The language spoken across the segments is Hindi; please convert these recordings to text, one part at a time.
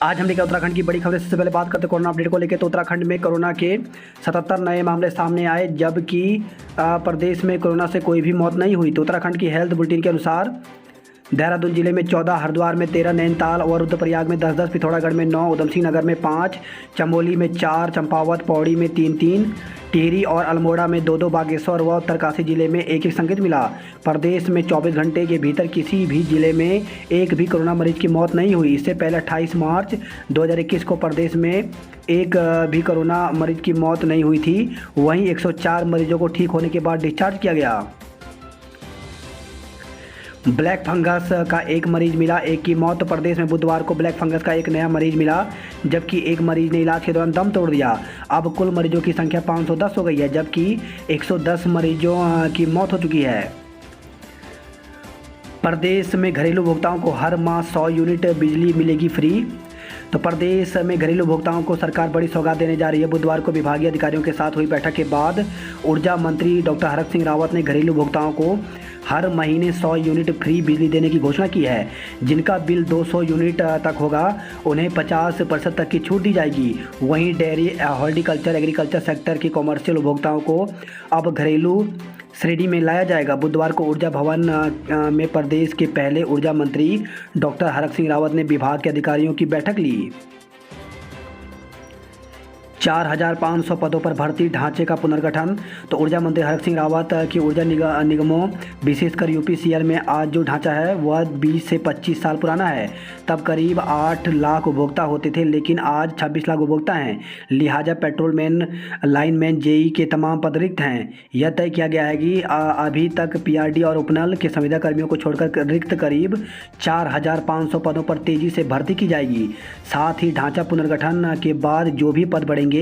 आज हम लेकर उत्तराखंड की बड़ी खबरें। सबसे पहले बात करते हैं कोरोना अपडेट को लेकर। तो उत्तराखंड में कोरोना के 77 नए मामले सामने आए, जबकि प्रदेश में कोरोना से कोई भी मौत नहीं हुई। तो उत्तराखंड की हेल्थ बुलेटिन के अनुसार देहरादून जिले में 14, हरिद्वार में 13, नैनीताल और रुद्रप्रयाग में 10-10, पिथौरागढ़ में 9, उधमसिंह नगर में 5, चमोली में 4, चंपावत पौड़ी में 3-3, टिहरी और अल्मोड़ा में 2-2, बागेश्वर व उत्तरकाशी जिले में 1-1 संक्रमित मिला। प्रदेश में 24 घंटे के भीतर किसी भी जिले में एक भी कोरोना मरीज की मौत नहीं हुई। इससे पहले 28 मार्च 2021 को प्रदेश में एक भी कोरोना मरीज की मौत नहीं हुई थी। वहीं 104 मरीजों को ठीक होने के बाद डिस्चार्ज किया गया। ब्लैक फंगस का एक मरीज मिला, एक की मौत। प्रदेश में बुधवार को ब्लैक फंगस का एक नया मरीज मिला, जबकि एक मरीज ने इलाज के दौरान दम तोड़ दिया। अब कुल मरीजों की संख्या 510 हो गई है, जबकि 110 मरीजों की मौत हो चुकी है। प्रदेश में घरेलू उपभोक्ताओं को हर माह 100 यूनिट बिजली मिलेगी फ्री। तो प्रदेश में घरेलू उपभोक्ताओं को सरकार बड़ी सौगात देने जा रही है। बुधवार को विभागीय अधिकारियों के साथ हुई बैठक के बाद ऊर्जा मंत्री डॉक्टर हरक सिंह रावत ने घरेलू उपभोक्ताओं को हर महीने 100 यूनिट फ्री बिजली देने की घोषणा की है। जिनका बिल 200 यूनिट तक होगा उन्हें 50% तक की छूट दी जाएगी। वहीं डेयरी, हॉर्टिकल्चर, एग्रीकल्चर सेक्टर के कॉमर्शियल उपभोक्ताओं को अब घरेलू श्रेणी में लाया जाएगा। बुधवार को ऊर्जा भवन में प्रदेश के पहले ऊर्जा मंत्री डॉक्टर हरक सिंह रावत ने विभाग के अधिकारियों की बैठक ली। 4500 पदों पर भर्ती ढांचे का पुनर्गठन। तो ऊर्जा मंत्री हरक सिंह रावत की ऊर्जा निगमों विशेषकर यूपीसीएल में आज जो ढांचा है वह 20 से 25 साल पुराना है। तब करीब 8 लाख उपभोक्ता होते थे, लेकिन आज 26 लाख उपभोक्ता हैं। लिहाजा पेट्रोलमैन, लाइनमैन, जेई के तमाम पद रिक्त हैं। यह तय किया गया है कि अभी तक पीआरडी और उपनल के संविदा कर्मियों को छोड़कर रिक्त करीब 4500 पदों पर तेजी से भर्ती की जाएगी। साथ ही ढांचा पुनर्गठन के बाद जो भी पद बढ़ेंगे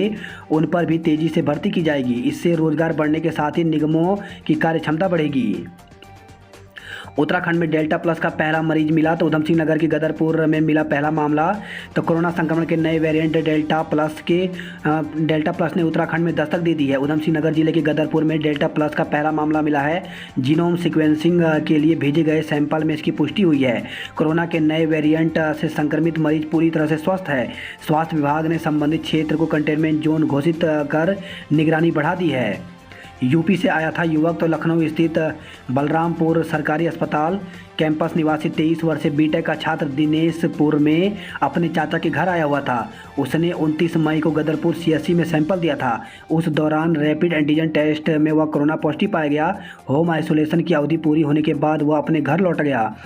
उन पर भी तेजी से भर्ती की जाएगी। इससे रोजगार बढ़ने के साथ ही निगमों की कार्य क्षमता बढ़ेगी। उत्तराखंड में डेल्टा प्लस का पहला मरीज मिला। तो उधमसिंह नगर के गदरपुर में मिला पहला मामला। तो कोरोना संक्रमण के नए वेरिएंट डेल्टा प्लस ने उत्तराखंड में दस्तक दे दी है। उधमसिंह नगर जिले के गदरपुर में डेल्टा प्लस का पहला मामला मिला है। जीनोम सीक्वेंसिंग के लिए भेजे गए सैंपल में इसकी पुष्टि हुई है। कोरोना के नए वेरिएंट से संक्रमित मरीज पूरी तरह से स्वस्थ है। स्वास्थ्य विभाग ने संबंधित क्षेत्र को कंटेनमेंट जोन घोषित कर निगरानी बढ़ा दी है। यूपी से आया था युवक। तो लखनऊ स्थित बलरामपुर सरकारी अस्पताल कैंपस निवासी 23 वर्षीय बीटेक का छात्र दिनेशपुर में अपने चाचा के घर आया हुआ था। उसने 29 मई को गदरपुर सीएससी में सैंपल दिया था। उस दौरान रैपिड एंटीजन टेस्ट में वह कोरोना पॉजिटिव पाया गया। होम आइसोलेशन की अवधि पूरी होने के बाद वह अपने घर लौट गया।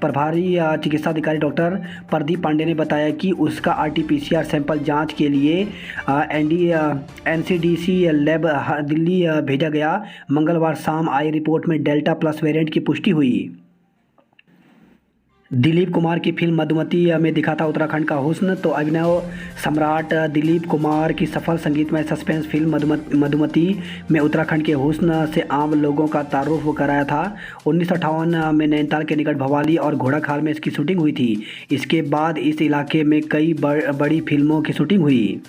प्रभारी चिकित्सा अधिकारी डॉक्टर प्रदीप पांडे ने बताया कि उसका आरटीपीसीआर सैंपल जांच के लिए एनसीडीसी लैब दिल्ली भेजा गया। मंगलवार शाम आई रिपोर्ट में डेल्टा प्लस वेरिएंट की पुष्टि हुई। दिलीप कुमार की फिल्म मधुमती में दिखा था उत्तराखंड का हुस्न। तो अभिनव सम्राट दिलीप कुमार की सफल संगीतमय सस्पेंस फिल्म मधुमती में उत्तराखंड के हुस्न से आम लोगों का तारुफ कराया था। 1958 में नैनीताल के निकट भवाली और घोड़ाखाल में इसकी शूटिंग हुई थी। इसके बाद इस इलाके में कई बड़ी फिल्मों की शूटिंग हुई।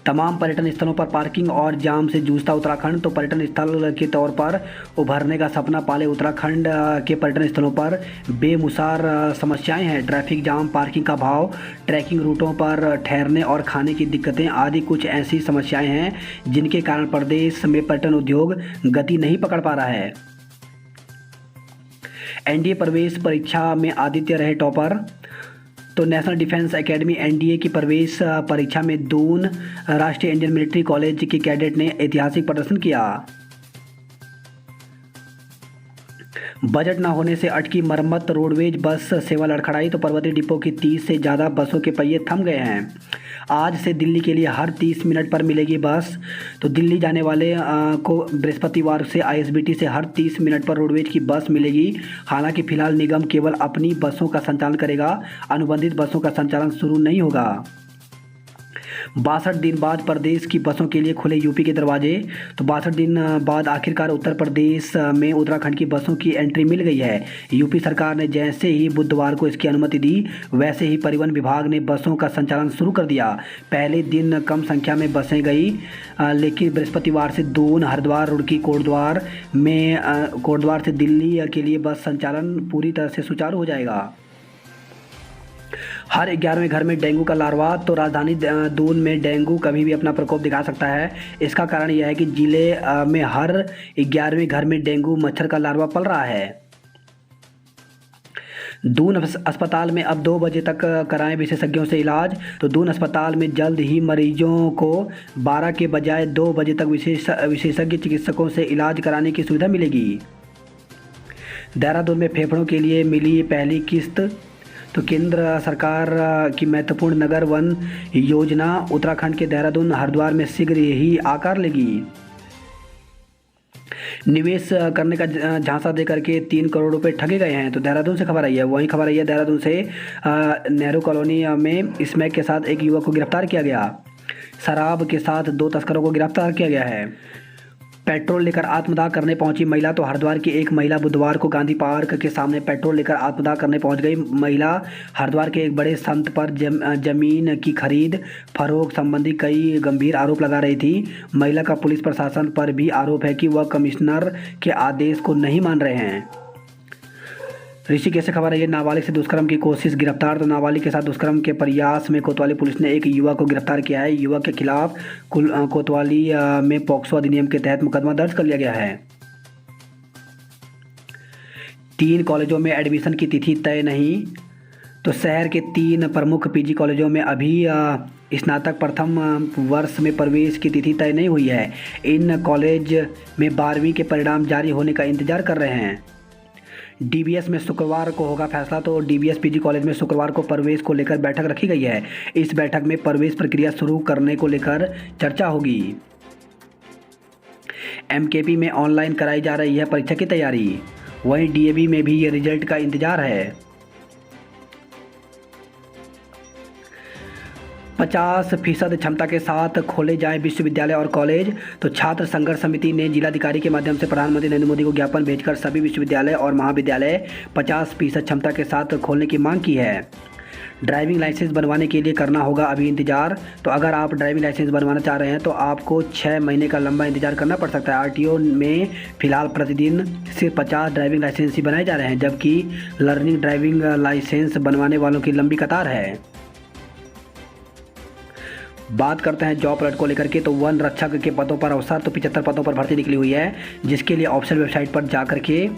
तमाम पर्यटन स्थलों पर पार्किंग और जाम से जूझता उत्तराखंड। तो पर्यटन स्थल के तौर पर उभरने का सपना पाले उत्तराखंड के पर्यटन स्थलों पर बेमिसाल समस्याएं हैं। ट्रैफिक जाम, पार्किंग का भाव, ट्रैकिंग रूटों पर ठहरने और खाने की दिक्कतें आदि कुछ ऐसी समस्याएं हैं जिनके कारण प्रदेश में पर्यटन उद्योग गति नहीं पकड़ पा रहा है। एनडीए प्रवेश परीक्षा में आदित्य रहे टॉपर। तो नेशनल डिफेंस एकेडमी एनडीए की प्रवेश परीक्षा में दून राष्ट्रीय इंडियन मिलिट्री कॉलेज के कैडेट ने ऐतिहासिक प्रदर्शन किया। बजट न होने से अटकी मरम्मत, रोडवेज बस सेवा लड़खड़ाई। तो पर्वतीय डिपो की 30 से ज़्यादा बसों के पहिए थम गए हैं। आज से दिल्ली के लिए हर 30 मिनट पर मिलेगी बस। तो दिल्ली जाने वाले को बृहस्पतिवार से आईएसबीटी से हर 30 मिनट पर रोडवेज की बस मिलेगी। हालांकि फिलहाल निगम केवल अपनी बसों का संचालन करेगा, अनुबंधित बसों का संचालन शुरू नहीं होगा। 62 दिन बाद प्रदेश की बसों के लिए खुले यूपी के दरवाजे। तो 62 दिन बाद आखिरकार उत्तर प्रदेश में उत्तराखंड की बसों की एंट्री मिल गई है। यूपी सरकार ने जैसे ही बुधवार को इसकी अनुमति दी, वैसे ही परिवहन विभाग ने बसों का संचालन शुरू कर दिया। पहले दिन कम संख्या में बसें गई, लेकिन बृहस्पतिवार से दून, हरिद्वार, रुड़की, कोटद्वार से दिल्ली के लिए बस संचालन पूरी तरह से सुचारू हो जाएगा। हर 11वें घर में डेंगू का लार्वा। तो राजधानी दून में डेंगू कभी भी अपना प्रकोप दिखा सकता है। इसका कारण यह है कि जिले में हर 11वें घर में डेंगू मच्छर का लार्वा पल रहा है। दून अस्पताल में अब 2 बजे तक कराएं विशेषज्ञों से इलाज। तो दून अस्पताल में जल्द ही मरीजों को 12 के बजाय 2 बजे तक विशेषज्ञ चिकित्सकों से इलाज कराने की सुविधा मिलेगी। देहरादून में फेफड़ों के लिए मिली पहली किस्त। तो केंद्र सरकार की महत्वपूर्ण नगर वन योजना उत्तराखंड के देहरादून हरिद्वार में शीघ्र ही आकार लेगी। निवेश करने का झांसा देकर के 3 करोड़ रुपए ठगे गए हैं। तो देहरादून से खबर आई है। वहीं खबर आई है देहरादून से नेहरू कॉलोनी में स्मैक के साथ एक युवक को गिरफ्तार किया गया। शराब के साथ 2 तस्करों को गिरफ्तार किया गया है। पेट्रोल लेकर आत्मदाह करने पहुंची महिला। तो हरिद्वार की एक महिला बुधवार को गांधी पार्क के सामने पेट्रोल लेकर आत्मदाह करने पहुंच गई। महिला हरिद्वार के एक बड़े संत पर जमीन की खरीद फरोख्त संबंधी कई गंभीर आरोप लगा रही थी। महिला का पुलिस प्रशासन पर भी आरोप है कि वह कमिश्नर के आदेश को नहीं मान रहे हैं। ऋषिकेश से खबर है, नाबालिग से दुष्कर्म की कोशिश गिरफ्तार। तो नाबालिग के साथ दुष्कर्म के प्रयास में कोतवाली पुलिस ने एक युवक को गिरफ्तार किया है। युवक के खिलाफ कोतवाली में पॉक्सो अधिनियम के तहत मुकदमा दर्ज कर लिया गया है। 3 कॉलेजों में एडमिशन की तिथि तय नहीं। तो शहर के 3 प्रमुख पीजी कॉलेजों में अभी स्नातक प्रथम वर्ष में प्रवेश की तिथि तय नहीं हुई है। इन कॉलेज में 12वीं के परिणाम जारी होने का इंतजार कर रहे हैं। डीबीएस में शुक्रवार को होगा फैसला। तो डीबीएस पीजी कॉलेज में शुक्रवार को प्रवेश को लेकर बैठक रखी गई है। इस बैठक में प्रवेश प्रक्रिया शुरू करने को लेकर चर्चा होगी। एमकेपी में ऑनलाइन कराई जा रही है परीक्षा की तैयारी। वहीं डीएवी में भी ये रिजल्ट का इंतजार है। 50% क्षमता के साथ खोले जाएं विश्वविद्यालय और कॉलेज। तो छात्र संघर्ष समिति ने जिलाधिकारी के माध्यम से प्रधानमंत्री नरेंद्र मोदी को ज्ञापन भेजकर सभी विश्वविद्यालय और महाविद्यालय 50% क्षमता के साथ खोलने की मांग की है। ड्राइविंग लाइसेंस बनवाने के लिए करना होगा अभी इंतजार। तो अगर आप ड्राइविंग लाइसेंस बनवाना चाह रहे हैं तो आपको 6 महीने का लंबा इंतजार करना पड़ सकता है। आरटीओ में फिलहाल प्रतिदिन सिर्फ 50 ड्राइविंग लाइसेंस ही बनाए जा रहे हैं, जबकि लर्निंग ड्राइविंग लाइसेंस बनवाने वालों की लंबी कतार है। बात करते हैं जॉब अलर्ट को लेकर के। तो वन रक्षक के पदों पर अवसर। तो 75 पदों पर भर्ती निकली हुई है, जिसके लिए ऑफिशियल वेबसाइट पर जाकर के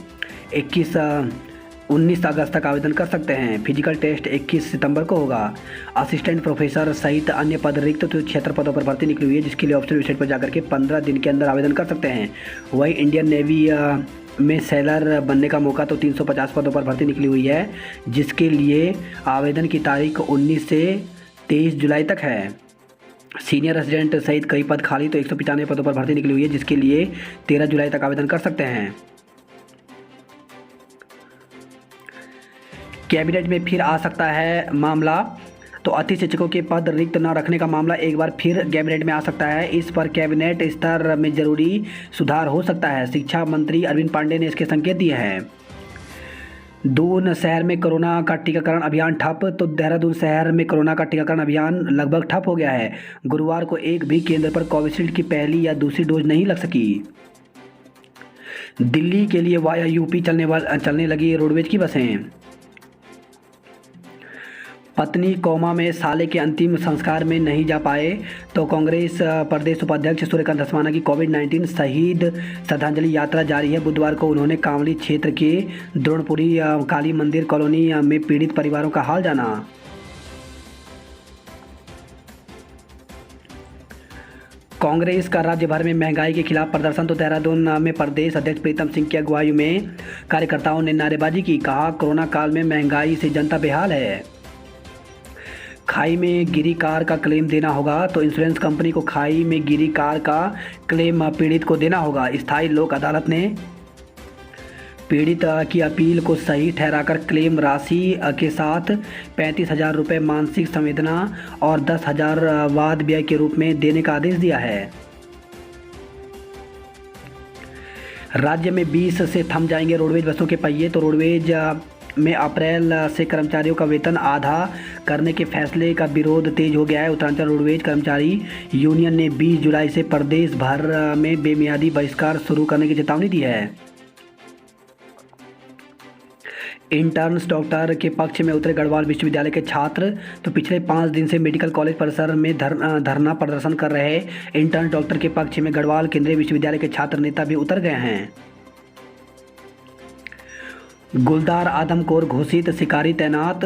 19 अगस्त तक आवेदन कर सकते हैं। फिजिकल टेस्ट 21 सितंबर को होगा। असिस्टेंट प्रोफेसर सहित अन्य पद रिक्त। तो 76 पदों पर भर्ती निकली हुई है, जिसके लिए ऑफिशियल वेबसाइट पर जाकर के 15 दिन के अंदर आवेदन कर सकते हैं। वहीं इंडियन नेवी में सेलर बनने का मौका। तो 350 पदों पर भर्ती निकली हुई है, जिसके लिए आवेदन की तारीख 19 से 23 जुलाई तक है। सीनियर रेजिडेंट सहित कई पद खाली। तो 195 पदों पर भर्ती निकली हुई है, जिसके लिए 13 जुलाई तक आवेदन कर सकते हैं। कैबिनेट में फिर आ सकता है मामला। तो अति शिक्षकों के पद रिक्त न रखने का मामला एक बार फिर कैबिनेट में आ सकता है। इस पर कैबिनेट स्तर में जरूरी सुधार हो सकता है। शिक्षा मंत्री अरविंद पांडे ने इसके संकेत दिए हैं। दून शहर में कोरोना का टीकाकरण अभियान ठप। तो देहरादून शहर में कोरोना का टीकाकरण अभियान लगभग ठप हो गया है। गुरुवार को एक भी केंद्र पर कोविशील्ड की पहली या दूसरी डोज नहीं लग सकी। दिल्ली के लिए वाया यूपी चलने लगी रोडवेज की बसें। पत्नी कोमा में साले के अंतिम संस्कार में नहीं जा पाए। तो कांग्रेस प्रदेश उपाध्यक्ष सूर्यकांत धस्माना की कोविड-19 शहीद श्रद्धांजलि यात्रा जारी है। बुधवार को उन्होंने कांवली क्षेत्र के द्रोणपुरी काली मंदिर कॉलोनी में पीड़ित परिवारों का हाल जाना। कांग्रेस का राज्य भर में महंगाई के खिलाफ प्रदर्शन। तो देहरादून में प्रदेश अध्यक्ष प्रीतम सिंह की अगुवाई में कार्यकर्ताओं ने नारेबाजी की। कहा, कोरोना काल में महंगाई से जनता बेहाल है। खाई में गिरी कार का क्लेम देना होगा। तो इंश्योरेंस कंपनी को खाई में गिरी कार का क्लेम पीड़ित को देना होगा। स्थायी लोक अदालत ने पीड़ित की अपील को सही ठहराकर क्लेम राशि के साथ 35,000 रुपये मानसिक संवेदना और 10,000 वाद व्यय के रूप में देने का आदेश दिया है। राज्य में 20 से थम जाएंगे रोडवेज बसों के पहिए। तो रोडवेज में अप्रैल से कर्मचारियों का वेतन आधा करने के फैसले का विरोध तेज हो गया है। उत्तरांचल रोडवेज कर्मचारी यूनियन ने 20 जुलाई से प्रदेश भर में बेमियादी बहिष्कार शुरू करने की चेतावनी दी है। इंटर्न्स डॉक्टर के पक्ष में उतरे गढ़वाल विश्वविद्यालय के छात्र। तो पिछले 5 दिन से मेडिकल कॉलेज परिसर में धरना प्रदर्शन कर रहे इंटर्न डॉक्टर के पक्ष में गढ़वाल केंद्रीय विश्वविद्यालय के छात्र नेता भी उतर गए हैं। गुलदार आदमखोर घोषित, शिकारी तैनात।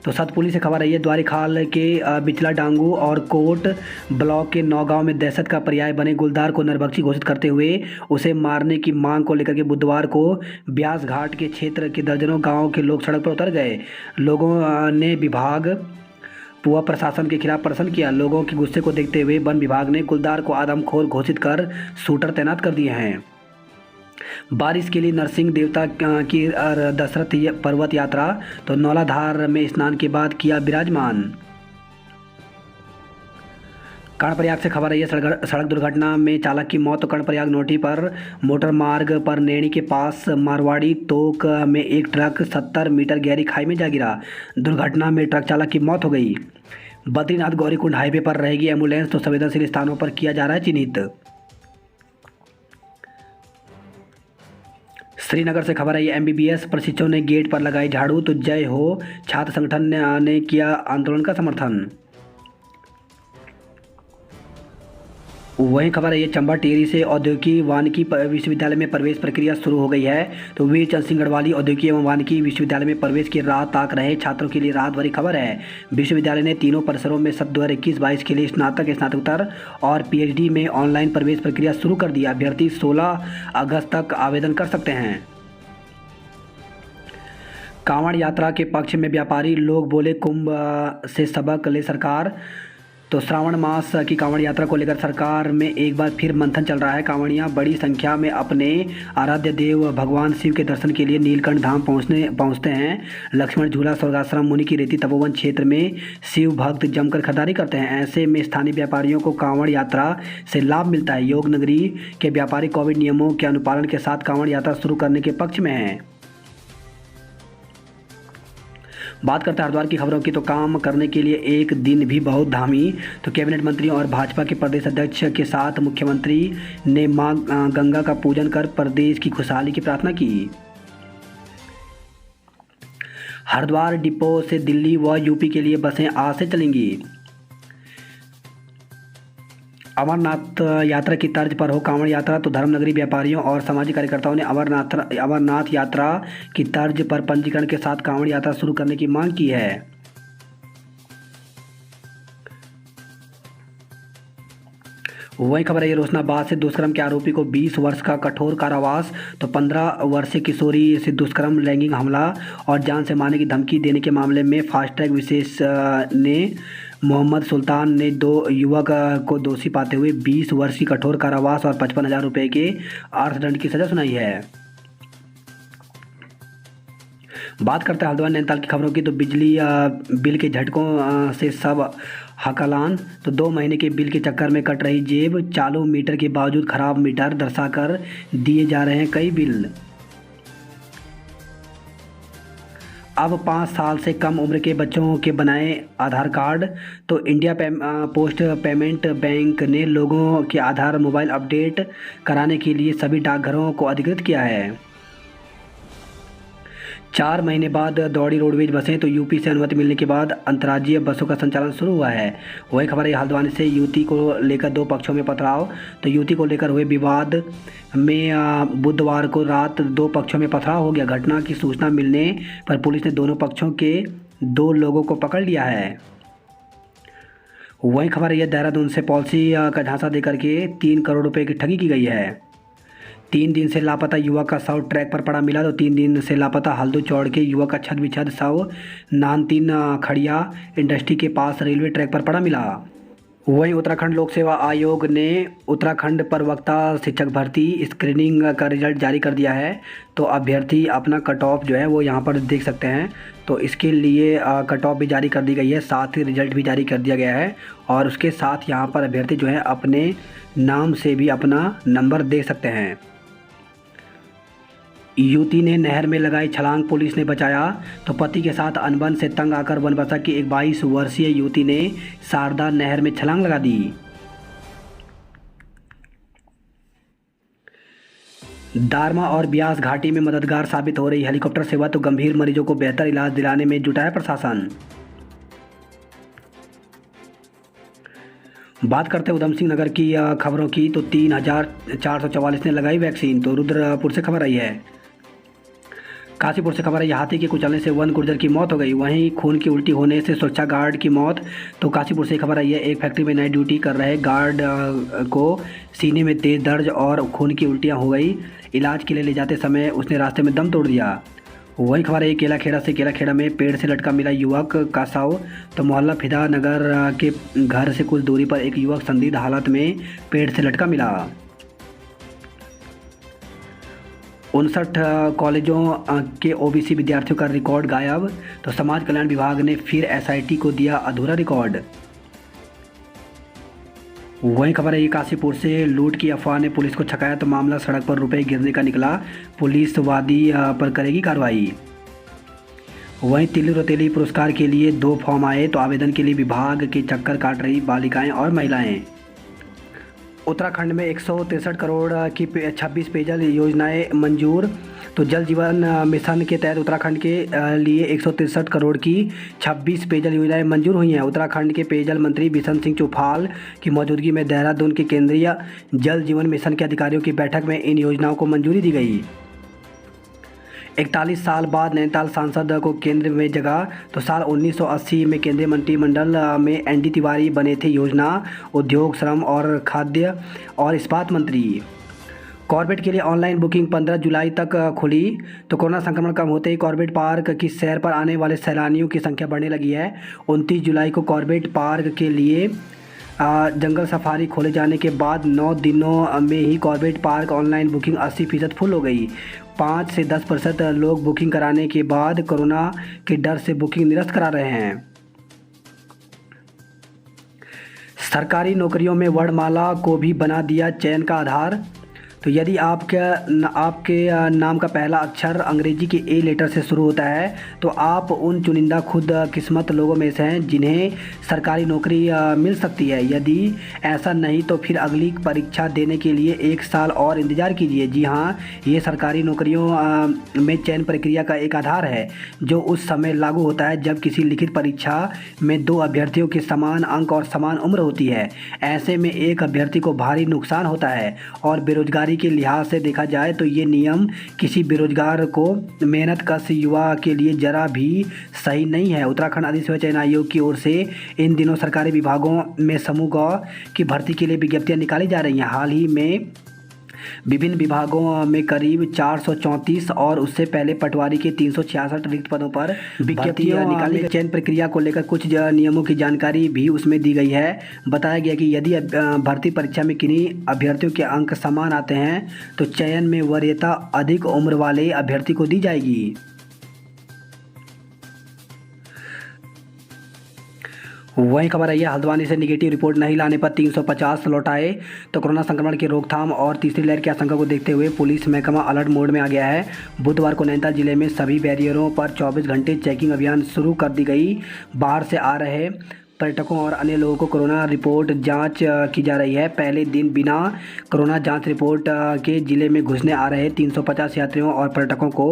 तो सतपुली से खबर आई है, द्वारीखाल के बिचला डांगू और कोट ब्लॉक के नौगांव में दहशत का पर्याय बने गुलदार को नरभक्षी घोषित करते हुए उसे मारने की मांग को लेकर के बुधवार को ब्यास घाट के क्षेत्र के दर्जनों गांव के लोग सड़क पर उतर गए। लोगों ने विभाग पुआ प्रशासन के खिलाफ प्रदर्शन किया। लोगों के गुस्से को देखते हुए वन विभाग ने गुलदार को आदमखोर घोषित कर शूटर तैनात कर दिए हैं। बारिश के लिए नरसिंह देवता की दशरथ पर्वत यात्रा। तो नौलाधार में स्नान के बाद किया विराजमान। कर्णप्रयाग से खबर आई है, सड़क दुर्घटना में चालक की मौत। तो कर्णप्रयाग नोटी पर मोटर मार्ग पर नैनी के पास मारवाड़ी तोक में एक ट्रक 70 मीटर गहरी खाई में जा गिरा। दुर्घटना में ट्रक चालक की मौत हो गई। बद्रीनाथ गौरीकुंड हाईवे पर रहेगी एम्बुलेंस। तो संवेदनशील स्थानों पर किया जा रहा है चिन्हित। श्रीनगर से खबर आई, एमबीबीएस प्रशिक्षुओं ने गेट पर लगाई झाड़ू। तो जय हो छात्र संगठन ने किया आंदोलन का समर्थन। वहीं खबर आई है, चंबा टिहरी से औद्योगिक वानिकी विश्वविद्यालय में प्रवेश प्रक्रिया शुरू हो गई है। तो वीर चंद सिंह गढ़वाली औद्योगिक एवं वानिकी विश्वविद्यालय में प्रवेश की राह ताक रहे छात्रों के लिए राहत भरी खबर है। विश्वविद्यालय ने तीनों परिसरों में सत्र 2021-22 के लिए स्नातक, स्नातकोत्तर और पीएचडी में ऑनलाइन प्रवेश प्रक्रिया शुरू कर दिया। अभ्यर्थी 16 अगस्त तक आवेदन कर सकते हैं। कांवड़ यात्रा के पक्ष में व्यापारी लोग बोले, कुंभ से सबक ले सरकार। तो श्रावण मास की कांवड़ यात्रा को लेकर सरकार में एक बार फिर मंथन चल रहा है। कांवड़ियाँ बड़ी संख्या में अपने आराध्य देव भगवान शिव के दर्शन के लिए नीलकंठ धाम पहुँचते हैं। लक्ष्मण झूला, स्वर्गाश्रम, मुनि की रेती, तपोवन क्षेत्र में शिव भक्त जमकर खरीदारी करते हैं। ऐसे में स्थानीय व्यापारियों को कांवड़ यात्रा से लाभ मिलता है। योग नगरी के व्यापारी कोविड नियमों के अनुपालन के साथ कांवड़ यात्रा शुरू करने के पक्ष में हैं। बात करते हैं हरिद्वार की खबरों की। तो काम करने के लिए एक दिन भी बहुत धामी। तो कैबिनेट मंत्रियों और भाजपा के प्रदेश अध्यक्ष के साथ मुख्यमंत्री ने मां गंगा का पूजन कर प्रदेश की खुशहाली की प्रार्थना की। हरिद्वार डिपो से दिल्ली व यूपी के लिए बसें आज से चलेंगी। अमरनाथ यात्रा की तर्ज पर हो कांवड़ यात्रा। तो धर्मनगरी व्यापारियों और सामाजिक कार्यकर्ताओं ने अमरनाथ यात्रा की तर्ज पर पंजीकरण के साथ कांवड़ यात्रा शुरू करने की मांग की है। वहीं खबर है, रोशनाबाद से दुष्कर्म के आरोपी को 20 वर्ष का कठोर कारावास। तो 15 वर्षीय किशोरी से दुष्कर्म, लैंगिक हमला और जान से मारने की धमकी देने के मामले में फास्ट ट्रैक विशेष ने मोहम्मद सुल्तान ने 2 युवक को दोषी पाते हुए 20 वर्ष की कठोर कारावास और 55,000 रुपये के अर्थदंड की सजा सुनाई है। बात करते हैं हल्द्वानी नैनीताल की खबरों की। तो बिजली बिल के झटकों से सब हकलान। तो 2 महीने के बिल के चक्कर में कट रही जेब। चालू मीटर के बावजूद खराब मीटर दर्शाकर दिए जा रहे हैं कई बिल। अब 5 साल से कम उम्र के बच्चों के बनाए आधार कार्ड। तो इंडिया पोस्ट पेमेंट बैंक ने लोगों के आधार मोबाइल अपडेट कराने के लिए सभी डाकघरों को अधिकृत किया है। 4 महीने बाद दौड़ी रोडवेज बसें। तो यूपी से अनुमति मिलने के बाद अंतर्राज्यीय बसों का संचालन शुरू हुआ है। वही खबर है, हल्द्वानी से युवती को लेकर 2 पक्षों में पथराव। तो युवती को लेकर हुए विवाद में बुधवार को रात 2 पक्षों में पथराव हो गया। घटना की सूचना मिलने पर पुलिस ने दोनों पक्षों के 2 लोगों को पकड़ लिया है। वही खबर है, देहरादून से पॉलिसी का झांसा देकर के 3 करोड़ रुपए की ठगी की गई है। 3 दिन से लापता युवक का शव ट्रैक पर पड़ा मिला। तो 3 दिन से लापता हल्दू चौड़ के युवक का छत विछद शव नानतीन खड़िया इंडस्ट्री के पास रेलवे ट्रैक पर पड़ा मिला। वहीं उत्तराखंड लोक सेवा आयोग ने उत्तराखंड प्रवक्ता शिक्षक भर्ती स्क्रीनिंग का रिजल्ट जारी कर दिया है। तो अभ्यर्थी अपना कट ऑफ जो है वो यहाँ पर देख सकते हैं। तो इसके लिए कट ऑफ भी जारी कर दी गई है, साथ ही रिजल्ट भी जारी कर दिया गया है। और उसके साथ यहाँ पर अभ्यर्थी जो है अपने नाम से भी अपना नंबर देख सकते हैं। युवती ने नहर में लगाई छलांग, पुलिस ने बचाया। तो पति के साथ अनबन से तंग आकर बनबसा की एक 22 वर्षीय युवती ने शारदा नहर में छलांग लगा दी। दारमा और ब्यास घाटी में मददगार साबित हो रही हेलीकॉप्टर सेवा, तो गंभीर मरीजों को बेहतर इलाज दिलाने में जुटा है प्रशासन। बात करते हैं उधम सिंह नगर की खबरों की, तो 3,444 ने लगाई वैक्सीन। तो रुद्रपुर से खबर आई है। काशीपुर से खबर है, हाथी के कुचलने से वन गुर्जर की मौत हो गई। वहीं खून की उल्टी होने से सुरक्षा गार्ड की मौत। तो काशीपुर से खबर आई है, एक फैक्ट्री में नाइट ड्यूटी कर रहे गार्ड को सीने में तेज दर्द और खून की उल्टियां हो गई। इलाज के लिए ले जाते समय उसने रास्ते में दम तोड़ दिया। वही खबर है केलाखेड़ा में पेड़ से लटका मिला युवक का शव। तो मोहल्ला फिदा नगर के घर से कुछ दूरी पर एक युवक संदिग्ध हालत में पेड़ से लटका मिला। 59 कॉलेजों के ओबीसी विद्यार्थियों का रिकॉर्ड गायब। तो समाज कल्याण विभाग ने फिर एसआईटी को दिया अधूरा रिकॉर्ड। वहीं खबर है, काशीपुर से लूट की अफवाह ने पुलिस को छकाया। तो मामला सड़क पर रुपए गिरने का निकला, पुलिस वादी पर करेगी कार्रवाई। वहीं तिल्ली रोतेली पुरस्कार के लिए 2 फॉर्म आए। तो आवेदन के लिए विभाग के चक्कर काट रही बालिकाएं और महिलाएं। उत्तराखंड में 163 करोड़ की 26 पेयजल योजनाएं मंजूर। तो जल जीवन मिशन के तहत उत्तराखंड के लिए 163 करोड़ की 26 पेयजल योजनाएं मंजूर हुई हैं। उत्तराखंड के पेयजल मंत्री बिशन सिंह चुफाल की मौजूदगी में देहरादून के केंद्रीय जल जीवन मिशन के अधिकारियों की बैठक में इन योजनाओं को मंजूरी दी गई। 41 साल बाद नैनीताल सांसद को केंद्र में जगह। तो साल 1980 में केंद्रीय मंत्रिमंडल में एनडी तिवारी बने थे योजना, उद्योग, श्रम और खाद्य और इस्पात मंत्री। कॉर्बेट के लिए ऑनलाइन बुकिंग 15 जुलाई तक खुली। तो कोरोना संक्रमण कम होते ही कॉर्बेट पार्क की सैर पर आने वाले सैलानियों की संख्या बढ़ने लगी है। 29 जुलाई को कॉर्बेट पार्क के लिए जंगल सफारी खोले जाने के बाद 9 दिनों में ही Corbett Park online booking 80% full हो गई। 5 से 10% लोग बुकिंग कराने के बाद कोरोना के डर से बुकिंग निरस्त करा रहे हैं। सरकारी नौकरियों में वर्णमाला को भी बना दिया चयन का आधार। तो यदि आपके नाम का पहला अक्षर अंग्रेजी के ए लेटर से शुरू होता है तो आप उन चुनिंदा खुद किस्मत लोगों में से हैं जिन्हें सरकारी नौकरी मिल सकती है। यदि ऐसा नहीं तो फिर अगली परीक्षा देने के लिए 1 साल और इंतज़ार कीजिए। जी हाँ, ये सरकारी नौकरियों में चयन प्रक्रिया का एक आधार है जो उस समय लागू होता है जब किसी लिखित परीक्षा में 2 अभ्यर्थियों के समान अंक और समान उम्र होती है। ऐसे में एक अभ्यर्थी को भारी नुकसान होता है और बेरोजगारी के लिहाज से देखा जाए तो ये नियम किसी बेरोजगार को मेहनत कश युवा के लिए जरा भी सही नहीं है। उत्तराखंड अधिसेवा चयन आयोग की ओर से इन दिनों सरकारी विभागों में समूह ग की भर्ती के लिए विज्ञप्तियां निकाली जा रही हैं। हाल ही में विभिन्न विभागों में करीब 434 और उससे पहले पटवारी के 366 रिक्त पदों पर विज्ञप्तियां निकाली। चयन प्रक्रिया को लेकर कुछ नियमों की जानकारी भी उसमें दी गई है। बताया गया कि यदि भर्ती परीक्षा में किन्हीं अभ्यर्थियों के अंक समान आते हैं तो चयन में वरीयता अधिक उम्र वाले अभ्यर्थी को दी जाएगी। वहीं खबर आई है, हल्द्वानी से निगेटिव रिपोर्ट नहीं लाने पर 350 लौटाए। तो कोरोना संक्रमण की रोकथाम और तीसरी लहर की आशंका को देखते हुए पुलिस महकमा अलर्ट मोड में आ गया है। बुधवार को नैनीताल जिले में सभी बैरियरों पर 24 घंटे चेकिंग अभियान शुरू कर दी गई। बाहर से आ रहे पर्यटकों और अन्य लोगों को कोरोना रिपोर्ट जांच की जा रही है। पहले दिन बिना कोरोना जांच रिपोर्ट के जिले में घुसने आ रहे 350 यात्रियों और पर्यटकों को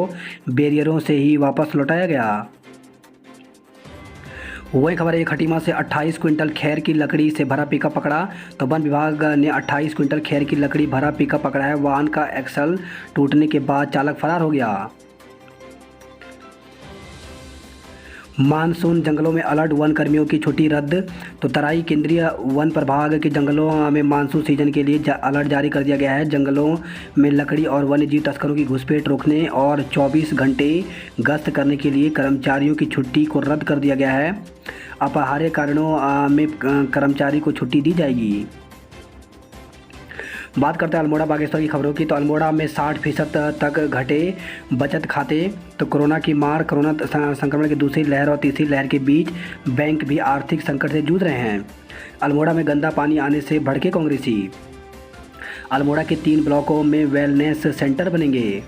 बैरियरों से ही वापस लौटाया गया। वही खबर है, खटीमा से 28 क्विंटल खैर की लकड़ी से भरा पिकअप पकड़ा। तो वन विभाग ने 28 क्विंटल खैर की लकड़ी भरा पिकअप पकड़ा है। वाहन का एक्सल टूटने के बाद चालक फरार हो गया। मानसून जंगलों में अलर्ट, वन कर्मियों की छुट्टी रद्द। तो तराई केंद्रीय वन प्रभाग के जंगलों में मानसून सीजन के लिए अलर्ट जारी कर दिया गया है। जंगलों में लकड़ी और वन्यजीव तस्करों की घुसपैठ रोकने और 24 घंटे गश्त करने के लिए कर्मचारियों की छुट्टी को रद्द कर दिया गया है। अपरिहार्य कारणों में कर्मचारी को छुट्टी दी जाएगी। बात करते हैं अल्मोड़ा बागेश्वर की खबरों की। तो अल्मोड़ा में 60% तक घटे बचत खाते। तो कोरोना की मार, कोरोना संक्रमण की दूसरी लहर और तीसरी लहर के बीच बैंक भी आर्थिक संकट से जूझ रहे हैं। अल्मोड़ा में गंदा पानी आने से भड़के कांग्रेसी। अल्मोड़ा के 3 ब्लॉकों में वेलनेस सेंटर बनेंगे।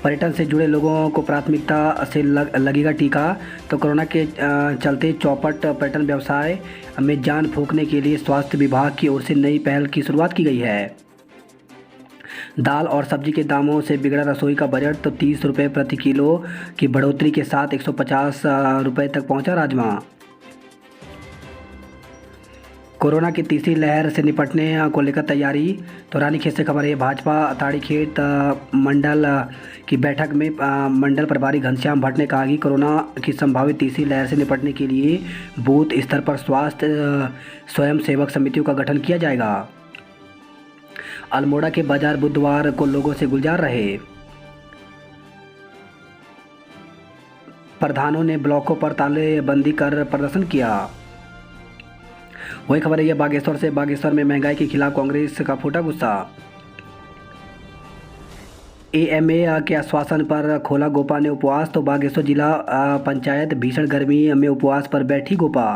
पर्यटन से जुड़े लोगों को प्राथमिकता से लगेगा टीका। तो कोरोना के चलते चौपट पर्यटन व्यवसाय में जान फूंकने के लिए स्वास्थ्य विभाग की ओर से नई पहल की शुरुआत की गई है। दाल और सब्जी के दामों से बिगड़ा रसोई का बजट, तो 30 रुपये प्रति किलो की बढ़ोतरी के साथ 150 रुपये तक पहुंचा राजमा। कोरोना की तीसरी लहर से निपटने को लेकर तैयारी, तो रानीखेत से खबर है। भाजपा अताड़ीखेत मंडल की बैठक में मंडल प्रभारी घनश्याम भट्ट ने कहा कि कोरोना की संभावित तीसरी लहर से निपटने के लिए बूथ स्तर पर स्वास्थ्य स्वयंसेवक समितियों का गठन किया जाएगा। अल्मोड़ा के बाजार बुधवार को लोगों से गुलजार रहे। प्रधानों ने ब्लॉकों पर तालेबंदी कर प्रदर्शन किया। वही खबर है बागेश्वर से। बागेश्वर में महंगाई के खिलाफ कांग्रेस का फूटा गुस्सा। एएमए के आश्वासन पर खोला गोपा ने उपवास, तो बागेश्वर जिला पंचायत भीषण गर्मी में उपवास पर बैठी गोपा।